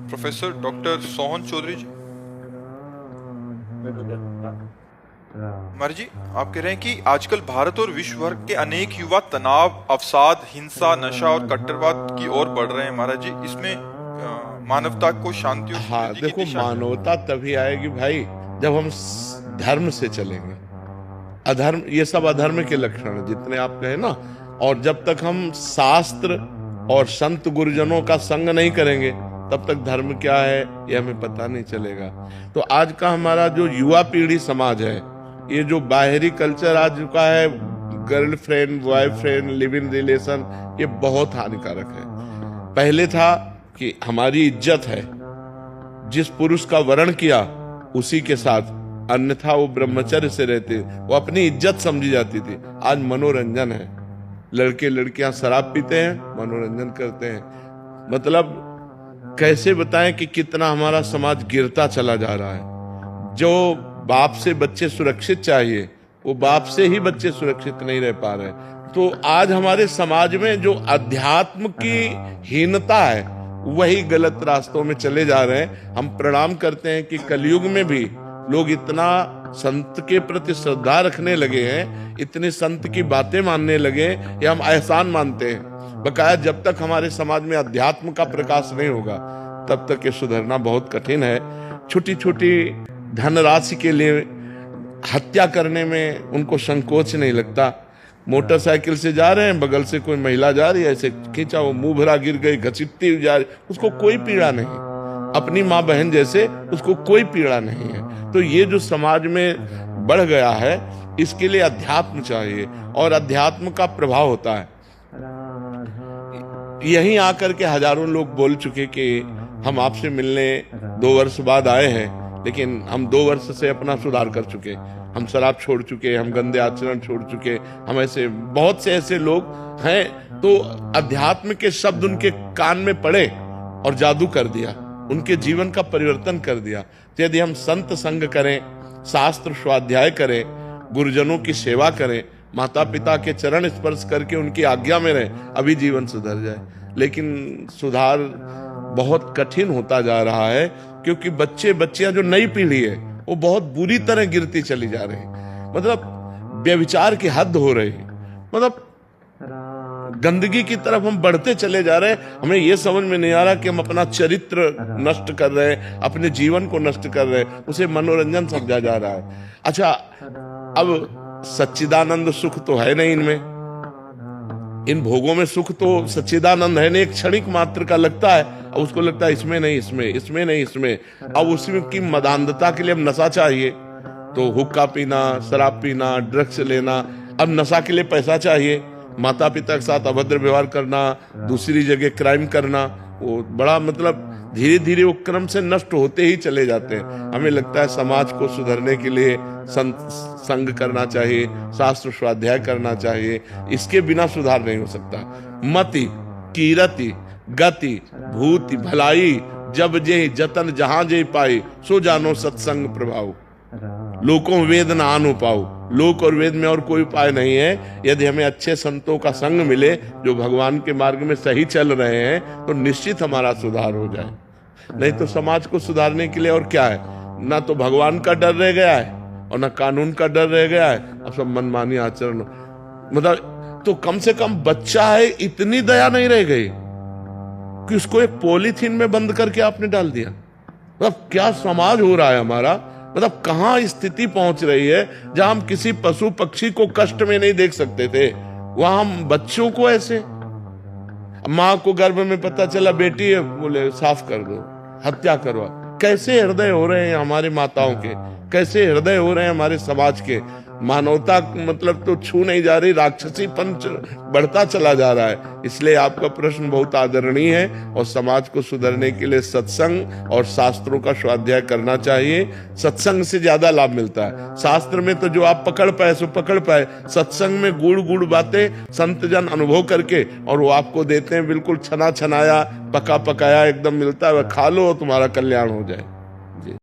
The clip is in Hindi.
प्रोफेसर डॉक्टर सोहन चौधरी जी। मर जी, आप कह रहे हैं कि आजकल भारत और विश्व भर के अनेक युवा तनाव, अवसाद, हिंसा, नशा और कट्टरवाद की ओर बढ़ रहे हैं। महाराज जी, इसमें मानवता को शांति और हाँ, समृद्धि की देखो, दिशा में। मानवता तभी आएगी भाई जब हम धर्म से चलेंगे। अधर्म, ये सब अधर्म के लक्षण हैं जितने आप कहे ना। और जब तक हम शास्त्र और संत गुरुजनों का संग नहीं करेंगे तब तक धर्म क्या है ये हमें पता नहीं चलेगा। तो आज का हमारा जो युवा पीढ़ी समाज है, ये जो बाहरी कल्चर आज का है, girlfriend, boyfriend, live in relation, ये बहुत हानिकारक है। पहले था कि हमारी इज्जत है, जिस पुरुष का वर्ण किया उसी के साथ, अन्यथा वो ब्रह्मचर्य से रहते, वो अपनी इज्जत समझी जाती थी। आज मनोरंजन है, लड़के लड़कियां शराब पीते हैं, मनोरंजन करते हैं। मतलब कैसे बताएं कि कितना हमारा समाज गिरता चला जा रहा है। जो बाप से बच्चे सुरक्षित चाहिए, वो बाप से ही बच्चे सुरक्षित नहीं रह पा रहे। तो आज हमारे समाज में जो अध्यात्म की हीनता है, वही गलत रास्तों में चले जा रहे हैं। हम प्रणाम करते हैं कि कलयुग में भी लोग इतना संत के प्रति श्रद्धा रखने लगे हैं, इतने संत की बातें मानने लगे, ये हम एहसान मानते हैं। बकाया जब तक हमारे समाज में अध्यात्म का प्रकाश नहीं होगा तब तक ये सुधरना बहुत कठिन है। छोटी छोटी धनराशि के लिए हत्या करने में उनको संकोच नहीं लगता। मोटरसाइकिल से जा रहे हैं, बगल से कोई महिला जा रही है, ऐसे खींचा, वो मुंह भरा गिर गई, घसीटती जा रही, उसको कोई पीड़ा नहीं। अपनी माँ बहन जैसे उसको कोई पीड़ा नहीं है। तो ये जो समाज में बढ़ गया है, इसके लिए अध्यात्म चाहिए, और अध्यात्म का प्रभाव होता है। यहीं आकर के हजारों लोग बोल चुके कि हम आपसे मिलने 2 वर्ष बाद आए हैं, लेकिन हम 2 वर्ष से अपना सुधार कर चुके, हम शराब छोड़ चुके, हम गंदे आचरण छोड़ चुके, हम ऐसे बहुत से ऐसे लोग हैं। तो अध्यात्म के शब्द उनके कान में पड़े और जादू कर दिया, उनके जीवन का परिवर्तन कर दिया। तो यदि हम संत संग करें, शास्त्र स्वाध्याय करें, गुरुजनों की सेवा करें, माता पिता के चरण स्पर्श करके उनकी आज्ञा में रहें, अभी जीवन सुधर जाए। लेकिन सुधार बहुत कठिन होता जा रहा है, क्योंकि बच्चे बच्चियां, जो नई पीढ़ी है, वो बहुत बुरी तरह गिरती चली जा रही है। मतलब व्यभिचार की हद हो रही है, मतलब गंदगी की तरफ हम बढ़ते चले जा रहे हैं। हमें यह समझ में नहीं आ रहा कि हम अपना चरित्र नष्ट कर रहे हैं, अपने जीवन को नष्ट कर रहे हैं, उसे मनोरंजन समझा जा रहा है। अच्छा, अब सच्चिदानंद सुख तो है नहीं इनमें, इन भोगों में सुख तो सच्चिदानंद है नहीं, एक क्षणिक मात्र का लगता है। अब उसको लगता है इसमें नहीं, इसमें नहीं, इसमें। अब उसमें की मदान्धता के लिए अब नशा चाहिए, तो हुक्का पीना, शराब पीना, ड्रग्स लेना। अब नशा के लिए पैसा चाहिए, माता पिता के साथ अभद्र व्यवहार करना, दूसरी जगह क्राइम करना, वो बड़ा मतलब धीरे धीरे वो क्रम से नष्ट होते ही चले जाते हैं। हमें लगता है समाज को सुधरने के लिए संग करना चाहिए, शास्त्र स्वाध्याय करना चाहिए, इसके बिना सुधार नहीं हो सकता। मति कीरति गति भूति भलाई, जब जे जतन जहां जे पाई, सो जानो सत्संग प्रभाव। लोकों वेद न आनो पाओ, लोक और वेद में और कोई उपाय नहीं है। यदि हमें अच्छे संतों का संग मिले जो भगवान के मार्ग में सही चल रहे हैं, तो निश्चित हमारा सुधार हो जाए। नहीं तो समाज को सुधारने के लिए और क्या है, ना तो भगवान का डर रह गया है और ना कानून का डर रह गया है, अब सब मनमानी आचरण। मतलब तो कम से कम बच्चा है, इतनी दया नहीं रह गई कि उसको एक पॉलीथीन में बंद करके आपने डाल दिया। मतलब क्या समाज हो रहा है हमारा, मतलब कहां स्थिति पहुंच रही है, जहां हम किसी पशु पक्षी को कष्ट में नहीं देख सकते थे, वहां हम बच्चों को ऐसे। माँ को गर्भ में पता चला बेटी है, बोले साफ कर दो, हत्या करवा। कैसे हृदय हो रहे हैं हमारे माताओं के, कैसे हृदय हो रहे हैं हमारे समाज के। मानवता मतलब तो छू नहीं जा रही, राक्षसी पंच बढ़ता चला जा रहा है। इसलिए आपका प्रश्न बहुत आदरणीय है, और समाज को सुधरने के लिए सत्संग और शास्त्रों का स्वाध्याय करना चाहिए। सत्संग से ज्यादा लाभ मिलता है। शास्त्र में तो जो आप पकड़ पाए सो पकड़ पाए, सत्संग में गुड़ गुड़ बातें संत जन अनुभव करके, और वो आपको देते हैं बिल्कुल छना छनाया, पका पकाया एकदम मिलता है, खा लो तुम्हारा कल्याण हो जाए।